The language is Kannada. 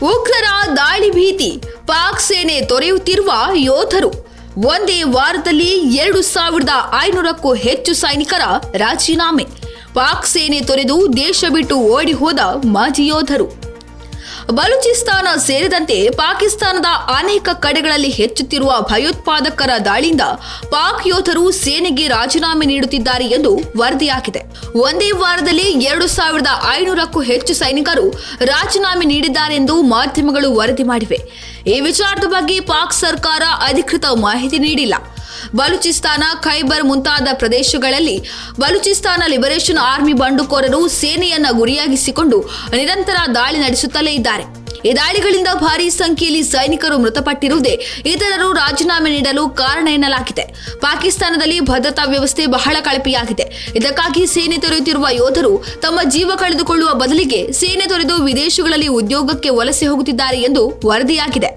ಉಗ್ರರ ದಾಳಿ ಭೀತಿ, ಪಾಕ್ ಸೇನೆ ತೊರೆಯುತ್ತಿರುವ ಯೋಧರು. ಒಂದೇ ವಾರದಲ್ಲಿ 2500ಕ್ಕೂ ಹೆಚ್ಚು ಸೈನಿಕರ ರಾಜೀನಾಮೆ. ಪಾಕ್ ಸೇನೆ ತೊರೆದು ದೇಶ ಬಿಟ್ಟು ಓಡಿ ಹೋದ ಮಾಜಿ ಯೋಧರು. ಬಲೂಚಿಸ್ತಾನ ಸೇರಿದಂತೆ ಪಾಕಿಸ್ತಾನದ ಅನೇಕ ಕಡೆಗಳಲ್ಲಿ ಹೆಚ್ಚುತ್ತಿರುವ ಭಯೋತ್ಪಾದಕರ ದಾಳಿಯಿಂದ ಪಾಕ್ ಯೋಧರು ಸೇನೆಗೆ ರಾಜೀನಾಮೆ ನೀಡುತ್ತಿದ್ದಾರೆ ಎಂದು ವರದಿಯಾಗಿದೆ. ಒಂದೇ ವಾರದಲ್ಲಿ 2500ಕ್ಕೂ ಹೆಚ್ಚು ಸೈನಿಕರು ರಾಜೀನಾಮೆ ನೀಡಿದ್ದಾರೆಂದು ಮಾಧ್ಯಮಗಳು ವರದಿ ಮಾಡಿವೆ. ಈ ವಿಚಾರದ ಬಗ್ಗೆ ಪಾಕ್ ಸರ್ಕಾರ ಅಧಿಕೃತ ಮಾಹಿತಿ ನೀಡಿಲ್ಲ. ಬಲೂಚಿಸ್ತಾನ, ಖೈಬರ್ ಮುಂತಾದ ಪ್ರದೇಶಗಳಲ್ಲಿ ಬಲೂಚಿಸ್ತಾನ ಲಿಬರೇಷನ್ ಆರ್ಮಿ ಬಂಡುಕೋರರು ಸೇನೆಯನ್ನ ಗುರಿಯಾಗಿಸಿಕೊಂಡು ನಿರಂತರ ದಾಳಿ ನಡೆಸುತ್ತಲೇ ಇದ್ದಾರೆ. ಈ ದಾಳಿಗಳಿಂದ ಭಾರೀ ಸಂಖ್ಯೆಯಲ್ಲಿ ಸೈನಿಕರು ಮೃತಪಟ್ಟಿರುವುದೇ ಇತರರು ರಾಜೀನಾಮೆ ನೀಡಲು ಕಾರಣ ಎನ್ನಲಾಗಿದೆ. ಪಾಕಿಸ್ತಾನದಲ್ಲಿ ಭದ್ರತಾ ವ್ಯವಸ್ಥೆ ಬಹಳ ಕಳಪೆಯಾಗಿದೆ. ಇದಕ್ಕಾಗಿ ಸೇನೆ ತೊರೆಯುತ್ತಿರುವ ಯೋಧರು ತಮ್ಮ ಜೀವ ಕಳೆದುಕೊಳ್ಳುವ ಬದಲಿಗೆ ಸೇನೆ ತೊರೆದು ವಿದೇಶಗಳಲ್ಲಿ ಉದ್ಯೋಗಕ್ಕೆ ವಲಸೆ ಹೋಗುತ್ತಿದ್ದಾರೆ ಎಂದು ವರದಿಯಾಗಿದೆ.